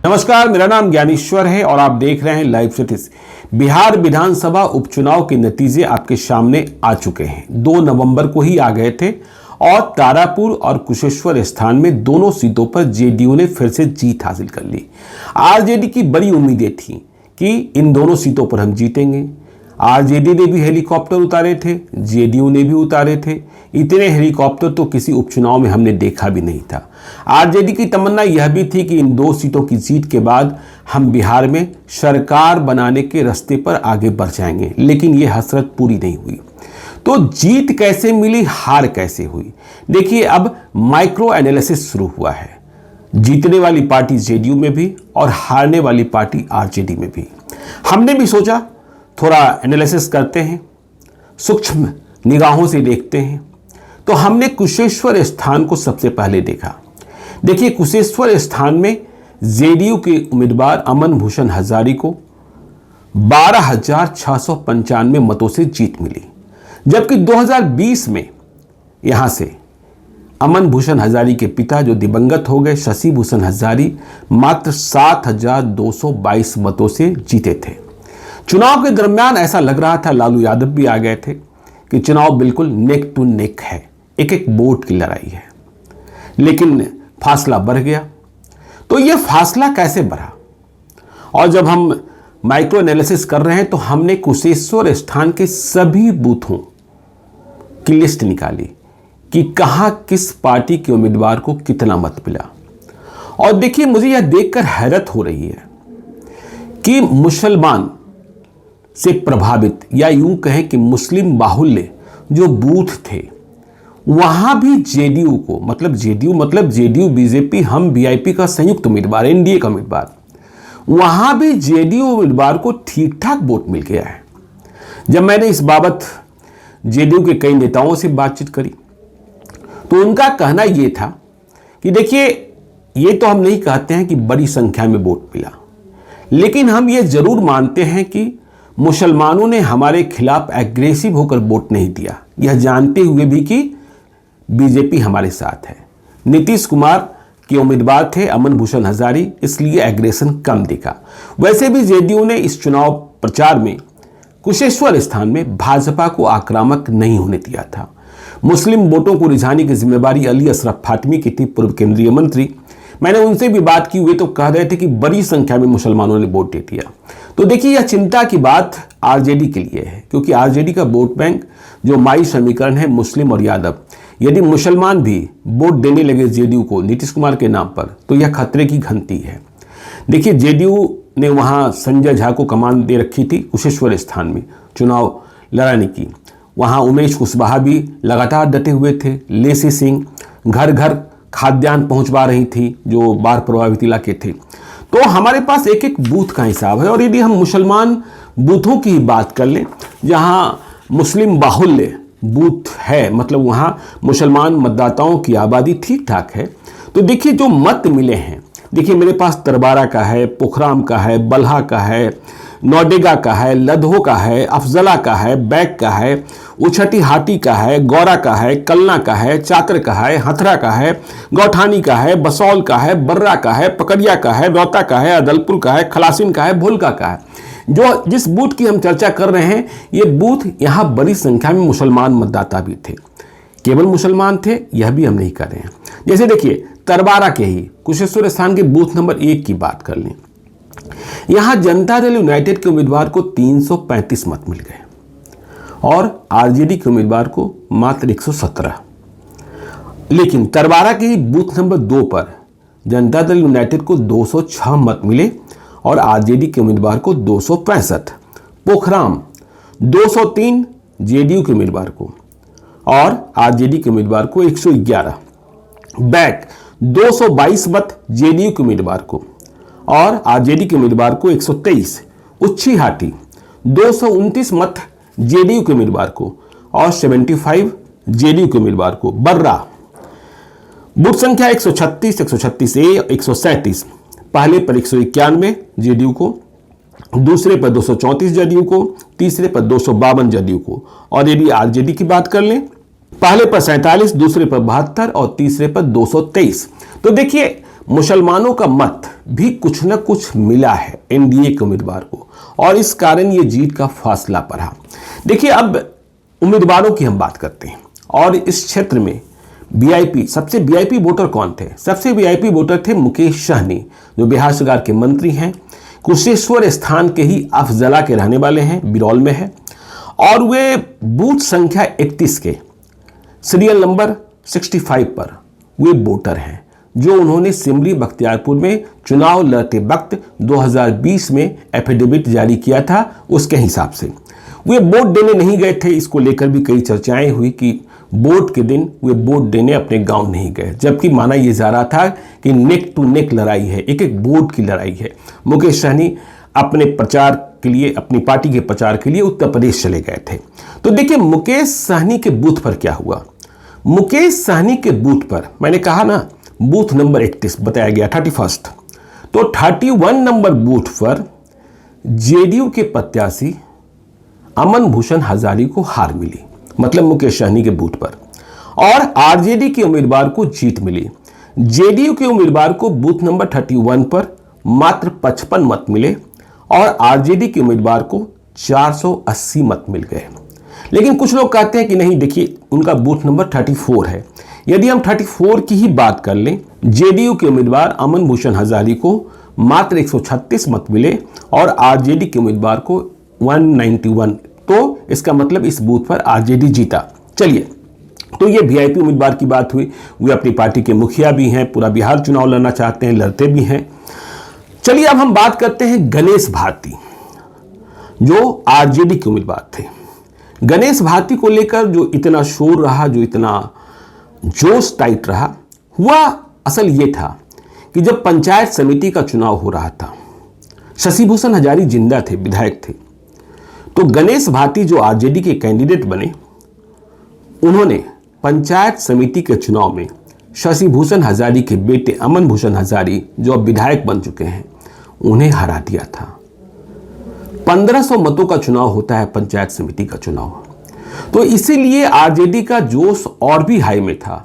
नमस्कार, मेरा नाम ज्ञानेश्वर है और आप देख रहे हैं लाइव सतीश। बिहार विधानसभा उपचुनाव के नतीजे आपके सामने आ चुके हैं। 2 नवंबर को ही आ गए थे और तारापुर और कुशेश्वर स्थान में दोनों सीटों पर जेडीयू ने फिर से जीत हासिल कर ली। आरजेडी की बड़ी उम्मीदें थी कि इन दोनों सीटों पर हम जीतेंगे। आरजेडी ने भी हेलीकॉप्टर उतारे थे, जेडीयू ने भी उतारे थे। इतने हेलीकॉप्टर तो किसी उपचुनाव में हमने देखा भी नहीं था। आरजेडी की तमन्ना यह भी थी कि इन 2 सीटों की जीत के बाद हम बिहार में सरकार बनाने के रास्ते पर आगे बढ़ जाएंगे, लेकिन यह हसरत पूरी नहीं हुई। तो जीत कैसे मिली, हार कैसे हुई? देखिए, अब माइक्रो एनालिसिस शुरू हुआ है। जीतने वाली पार्टी जेडीयू में भी और हारने वाली पार्टी आरजेडी में भी। हमने भी सोचा थोड़ा एनालिसिस करते हैं, सूक्ष्म निगाहों से देखते हैं। तो हमने कुशेश्वर स्थान को सबसे पहले देखा। देखिए, कुशेश्वर स्थान में जेडीयू के उम्मीदवार अमन भूषण हजारी को 12,695 मतों से जीत मिली, जबकि 2020 में यहां से अमन भूषण हजारी के पिता जो दिवंगत हो गए शशि भूषण हजारी मात्र 7,222 मतों से जीते थे। चुनाव के दरमियान ऐसा लग रहा था, लालू यादव भी आ गए थे, कि चुनाव बिल्कुल नेक टू नेक है, एक एक वोट की लड़ाई है। लेकिन फासला बढ़ गया। तो यह फासला कैसे बढ़ा? और जब हम माइक्रो एनालिसिस कर रहे हैं तो हमने कुशेश्वर स्थान के सभी बूथों की लिस्ट निकाली कि कहां किस पार्टी के उम्मीदवार को कितना मत मिला। और देखिए, मुझे यह देखकर हैरत हो रही है कि मुसलमान से प्रभावित या यूं कहें कि मुस्लिम बाहुल्य जो बूथ थे, वहां भी जेडीयू को, मतलब जेडीयू बीजेपी हम वीआईपी का संयुक्त उम्मीदवार, एनडीए का उम्मीदवार, वहां भी जेडीयू उम्मीदवार को ठीक ठाक वोट मिल गया है। जब मैंने इस बाबत जेडीयू के कई नेताओं से बातचीत करी तो उनका कहना यह था कि देखिए, ये तो हम नहीं कहते हैं कि बड़ी संख्या में वोट मिला, लेकिन हम ये जरूर मानते हैं कि मुसलमानों ने हमारे खिलाफ एग्रेसिव होकर वोट नहीं दिया, यह जानते हुए भी कि बीजेपी हमारे साथ है। नीतीश कुमार के उम्मीदवार थे अमन भूषण हजारी, इसलिए एग्रेशन कम दिखा। वैसे भी जेडीयू ने इस चुनाव प्रचार में कुशेश्वर स्थान में भाजपा को आक्रामक नहीं होने दिया था। मुस्लिम वोटों को रिझाने की जिम्मेदारी अली अशरफ फातमी की थी, पूर्व केंद्रीय मंत्री। मैंने उनसे भी बात की, हुए तो कह रहे थे कि बड़ी संख्या में मुसलमानों ने वोट दे दिया। तो देखिए, यह चिंता की बात आरजेडी के लिए है, क्योंकि आरजेडी का वोट बैंक जो माई समीकरण है मुस्लिम और यादव, यदि मुसलमान भी वोट देने लगे जेडीयू को नीतीश कुमार के नाम पर, तो यह खतरे की घंटी है। देखिए, जेडीयू ने वहां संजय झा को कमान दे रखी थी कुशेश्वर स्थान में चुनाव लड़ाने की। वहां उमेश कुशवाहा भी लगातार डटे हुए थे। लेसी सिंह घर घर खाद्यान्न पहुंचवा रही थी जो बाढ़ प्रभावित इलाके थे। तो हमारे पास एक एक बूथ का हिसाब है। और यदि हम मुसलमान बूथों की बात कर लें, जहां मुस्लिम बाहुल्य बूथ है, मतलब वहां मुसलमान मतदाताओं की आबादी ठीक ठाक है, तो देखिए जो मत मिले हैं, देखिए मेरे पास तरबारा का है, पोखराम का है, बल्हा का है, नौडेगा का है, लदहो का है, अफजला का है, बैक का है, उछटी हाटी का है, गौरा का है, कलना का है, चाकर का है, हथरा का है, गौठानी का है, बसौल का है, बर्रा का है, पकड़िया का है, रौता का है, अदलपुर का है, खलासिन का है, भोलका का है। जो जिस बूथ की हम चर्चा कर रहे हैं, ये बूथ यहाँ बड़ी संख्या में मुसलमान मतदाता भी थे। केवल मुसलमान थे यह भी हम नहीं कर रहे हैं। जैसे देखिए, तरबारा के ही कुशेश्वर स्थान के बूथ नंबर 1 की बात कर लें, यहां जनता दल यूनाइटेड के उम्मीदवार को 335 मत मिल गए और आरजेडी के उम्मीदवार को मात्र 117। लेकिन तरबारा के ही बूथ नंबर 2 पर जनता दल यूनाइटेड को 206 मत मिले और आरजेडी के उम्मीदवार को 265। पोखराम 203 जेडीयू के उम्मीदवार को और आरजेडी के उम्मीदवार को 111। बैक 222 मत जेडीयू के उम्मीदवार को और आरजेडी के उम्मीदवार को 123। उच्छी हाटी 229 मत जेडीयू के उम्मीदवार को और 75 जेडीयू के उम्मीदवार को। बर्रा बूथ संख्या 136, 136A, 137, पहले पर 191 जेडीयू को, दूसरे पर 234 जेडीयू को, तीसरे पर 252 जेडीयू को। और यदि आरजेडी की बात कर लें, पहले पर 47, दूसरे पर 72 और तीसरे पर 223। तो देखिए मुसलमानों का मत भी कुछ न कुछ मिला है एनडीए के उम्मीदवार को, और इस कारण ये जीत का फासला पड़ा। देखिए, अब उम्मीदवारों की हम बात करते हैं, और इस क्षेत्र में वीआईपी, सबसे वीआईपी वोटर कौन थे? सबसे वीआईपी वोटर थे मुकेश सहनी, जो बिहार सरकार के मंत्री हैं, कुशेश्वर स्थान के ही अफजला के रहने वाले हैं, बिरौल में है, और वे बूथ संख्या 31 के सीरियल नंबर 65 पर वे वोटर हैं, जो उन्होंने सिमरी बख्तियारपुर में चुनाव लड़ते वक्त 2020 में एफिडेविट जारी किया था, उसके हिसाब से वे वोट देने नहीं गए थे। इसको लेकर भी कई चर्चाएं हुई कि वोट के दिन वे वोट देने अपने गांव नहीं गए, जबकि माना यह जा रहा था कि नेक टू नेक लड़ाई है, एक एक वोट की लड़ाई है। मुकेश सहनी अपने प्रचार के लिए, अपनी पार्टी के प्रचार के लिए उत्तर प्रदेश चले गए थे। तो देखिए, मुकेश सहनी के बूथ पर क्या हुआ। मुकेश सहनी के बूथ पर मैंने कहा ना, बूथ नंबर 31 बताया गया 31, तो 31 नंबर बूथ पर जेडीयू के प्रत्याशी अमन भूषण हजारी को हार मिली, मतलब मुकेश सहनी के बूथ पर, और आरजेडी के उम्मीदवार को जीत मिली। जेडीयू के उम्मीदवार को बूथ नंबर 31 पर मात्र 55 मत मिले, और आरजेडी के उम्मीदवार को 480 मत मिल गए। लेकिन कुछ लोग कहते हैं कि नहीं, देखिए उनका बूथ नंबर 34 है। यदि हम 34 की ही बात कर लें, जेडीयू के उम्मीदवार अमन भूषण हजारी को मात्र 136 मत मिले और आरजेडी के उम्मीदवार को 191, तो इसका मतलब इस बूथ पर आरजेडी जीता। चलिए, तो ये वीआईपी उम्मीदवार की बात हुई, वे अपनी पार्टी के मुखिया भी हैं, पूरा बिहार चुनाव लड़ना चाहते हैं, लड़ते भी हैं। चलिए, अब हम बात करते हैं गणेश भारती, जो आरजेडी के उम्मीदवार थे। गणेश भारती को लेकर जो इतना शोर रहा, जो इतना जोश टाइट रहा, हुआ असल ये था कि जब पंचायत समिति का चुनाव हो रहा था, शशि भूषण हजारी जिंदा थे, विधायक थे, तो गणेश भारती जो आरजेडी के कैंडिडेट बने, उन्होंने पंचायत समिति के चुनाव में शशि भूषण हजारी के बेटे अमन भूषण हजारी, जो अब विधायक बन चुके हैं, उन्हें हरा दिया था। 1500 मतों का चुनाव होता है पंचायत समिति का चुनाव, तो इसीलिए आरजेडी का जोश और भी हाई में था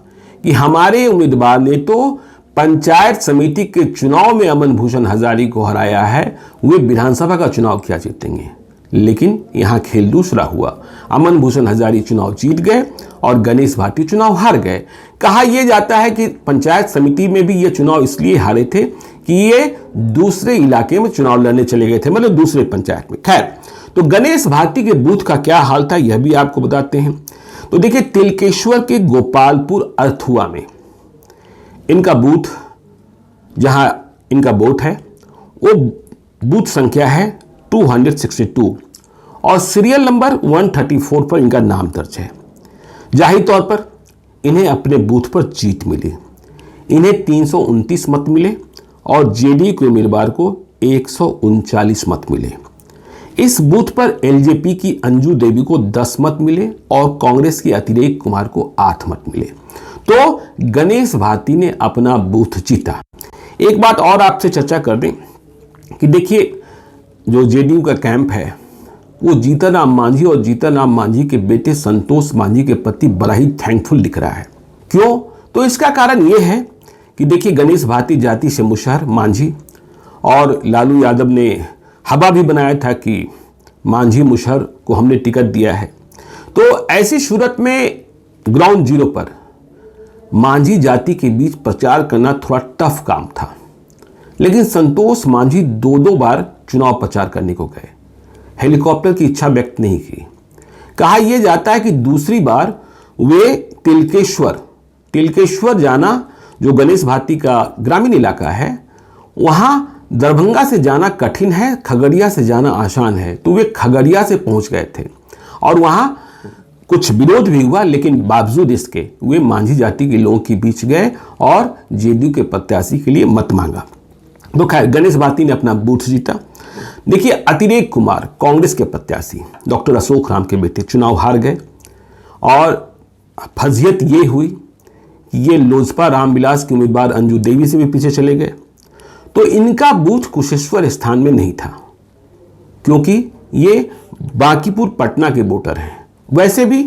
कि हमारे उम्मीदवार ने तो पंचायत समिति के चुनाव में अमन भूषण हजारी को हराया है, वे विधानसभा का चुनाव क्या जीतेंगे। लेकिन यहां खेल दूसरा हुआ, अमन भूषण हजारी चुनाव जीत गए और गणेश भारती चुनाव हार गए। कहा यह जाता है कि पंचायत समिति में भी ये चुनाव इसलिए हारे थे कि ये दूसरे इलाके में चुनाव लड़ने चले गए थे, मतलब दूसरे पंचायत में। खैर, तो गणेश भारती के बूथ का क्या हाल था, यह भी आपको बताते हैं। तो देखिए, तिलकेश्वर के गोपालपुर अर्थुआ में इनका बूथ, जहां इनका वोट है, वो बूथ संख्या है 262 और सीरियल नंबर 134 पर इनका नाम दर्ज है। जाहिर तौर पर इन्हें अपने बूथ पर जीत मिली, इन्हें 329 मत मिले और जेडीयू के उम्मीदवार को 139 मत मिले। इस बूथ पर एलजेपी की अंजू देवी को 10 मत मिले और कांग्रेस की अतिरेक कुमार को 8 मत मिले। तो गणेश भारती ने अपना बूथ जीता। एक बात और आपसे चर्चा कर दें कि देखिए, जो जेडीयू का कैंप है, वो जीतन राम मांझी और जीतन राम मांझी के बेटे संतोष मांझी के प्रति बड़ा ही थैंकफुल दिख रहा है। क्यों? तो इसका कारण ये है कि देखिए, गणेश भारती जाति से मुशहर मांझी, और लालू यादव ने हवा भी बनाया था कि मांझी मुशहर को हमने टिकट दिया है। तो ऐसी सूरत में ग्राउंड जीरो पर मांझी जाति के बीच प्रचार करना थोड़ा टफ काम था। लेकिन संतोष मांझी 2 बार चुनाव प्रचार करने को गए, हेलीकॉप्टर की इच्छा व्यक्त नहीं की। कहा यह जाता है कि दूसरी बार वे तिलकेश्वर जाना, जो गणेश भारती का ग्रामीण इलाका है, वहां दरभंगा से जाना कठिन है, खगड़िया से जाना आसान है, तो वे खगड़िया से पहुंच गए थे और वहां कुछ विरोध भी हुआ, लेकिन बावजूद इसके वे मांझी जाति के लोगों के बीच गए और जेडीयू के प्रत्याशी के लिए मत मांगा। तो खैर, गणेश भारती ने अपना बूथ जीता। देखिए, अतिरेक कुमार कांग्रेस के प्रत्याशी डॉक्टर अशोक राम के बेटे चुनाव हार गए और फजीयत ये हुई कि ये लोजपा रामविलास के उम्मीदवार अंजू देवी से भी पीछे चले गए। तो इनका बूथ कुशेश्वर स्थान में नहीं था, क्योंकि ये बांकीपुर पटना के वोटर हैं। वैसे भी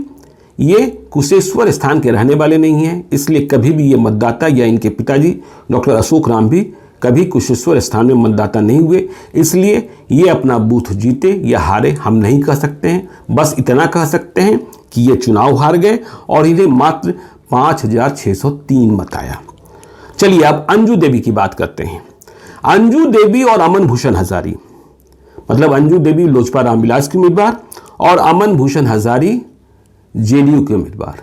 ये कुशेश्वर स्थान के रहने वाले नहीं हैं, इसलिए कभी भी ये मतदाता या इनके पिताजी डॉक्टर अशोक राम भी कभी कुशेश्वर स्थान में मतदाता नहीं हुए, इसलिए ये अपना बूथ जीते या हारे हम नहीं कह सकते हैं। बस इतना कह सकते हैं कि ये चुनाव हार गए और इन्हें मात्र 5,603 मत आया। चलिए अब अंजू देवी की बात करते हैं। अंजू देवी और अमन भूषण हजारी, मतलब अंजू देवी लोजपा रामविलास की उम्मीदवार और अमन भूषण हजारी जेडीयू के उम्मीदवार,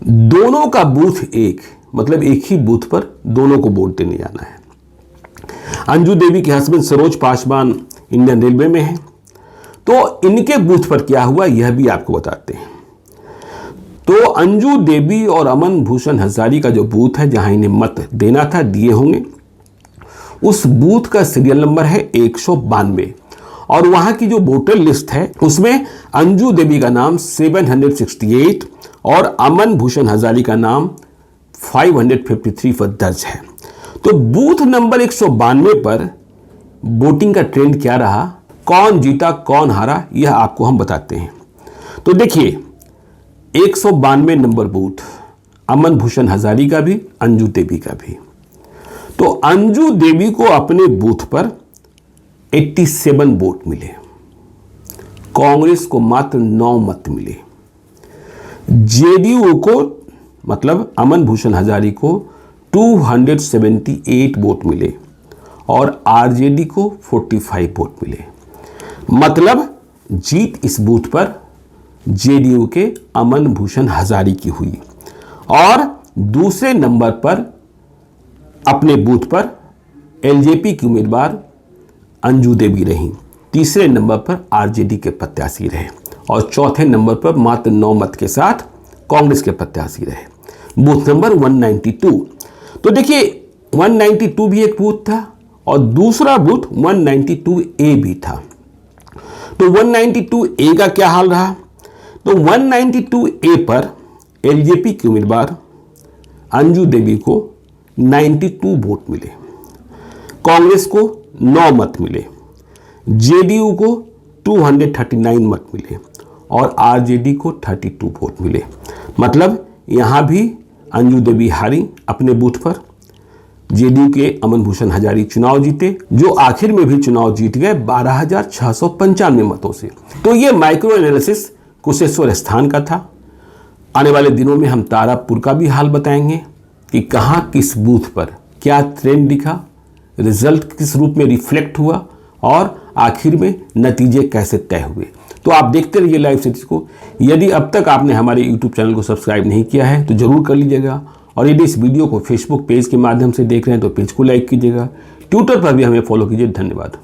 दोनों का बूथ एक, मतलब एक ही बूथ पर दोनों को वोट देने जाना है। अंजू देवी के husband Saroj Paswan Indian railway में हैं, तो इनके बूथ पर क्या हुआ यह भी आपको बताते हैं। तो अंजू देवी और अमन भूषण हजारी का जो बूथ है जहां इन्हें मत देना था, दिए होंगे, उस बूथ का सीरियल नंबर है 192 और वहां की जो वोटर लिस्ट है उसमें अंजू देवी का नाम 768 और अमन भूषण हजारी का नाम 553 पर दर्ज है। तो बूथ नंबर 192 पर वोटिंग का ट्रेंड क्या रहा, कौन जीता कौन हारा, यह आपको हम बताते हैं। तो देखिए 192 नंबर बूथ, अमन भूषण हजारी का भी, अंजू देवी का भी। तो अंजू देवी को अपने बूथ पर 87 वोट मिले, कांग्रेस को मात्र 9 मत मिले, जेडीयू को मतलब अमन भूषण हजारी को 278 वोट मिले और आरजेडी को 45 वोट मिले। मतलब जीत इस बूथ पर जेडीयू के अमन भूषण हजारी की हुई और दूसरे नंबर पर अपने बूथ पर एलजेपी की उम्मीदवार अंजू देवी रहीं, तीसरे नंबर पर आरजेडी के प्रत्याशी रहे और चौथे नंबर पर मात्र 9 मत के साथ कांग्रेस के प्रत्याशी रहे। Booth number 192। तो देखिए 192 भी एक बूथ था और दूसरा बूथ 192A भी था। तो 192A का क्या हाल रहा, तो 192A पर एलजेपी की उम्मीदवार अंजू देवी को 92 वोट मिले, कांग्रेस को 9 मत मिले, जेडीयू को 239 मत मिले और आरजेडी को 32 वोट मिले। मतलब यहां भी अंजू देवी हारी अपने बूथ पर, जेडीयू के अमन भूषण हजारी चुनाव जीते, जो आखिर में भी चुनाव जीत गए 12,695 मतों से। तो ये माइक्रो एनालिसिस कुशेश्वर स्थान का था। आने वाले दिनों में हम तारापुर का भी हाल बताएंगे कि कहां किस बूथ पर क्या ट्रेंड दिखा, रिजल्ट किस रूप में रिफ्लेक्ट हुआ और आखिर में नतीजे कैसे तय हुए। तो आप देखते रहिए लाइव सीरीज को। यदि अब तक आपने हमारे यूट्यूब चैनल को सब्सक्राइब नहीं किया है तो जरूर कर लीजिएगा और यदि इस वीडियो को फेसबुक पेज के माध्यम से देख रहे हैं तो पेज को लाइक कीजिएगा, ट्विटर पर भी हमें फॉलो कीजिए। धन्यवाद।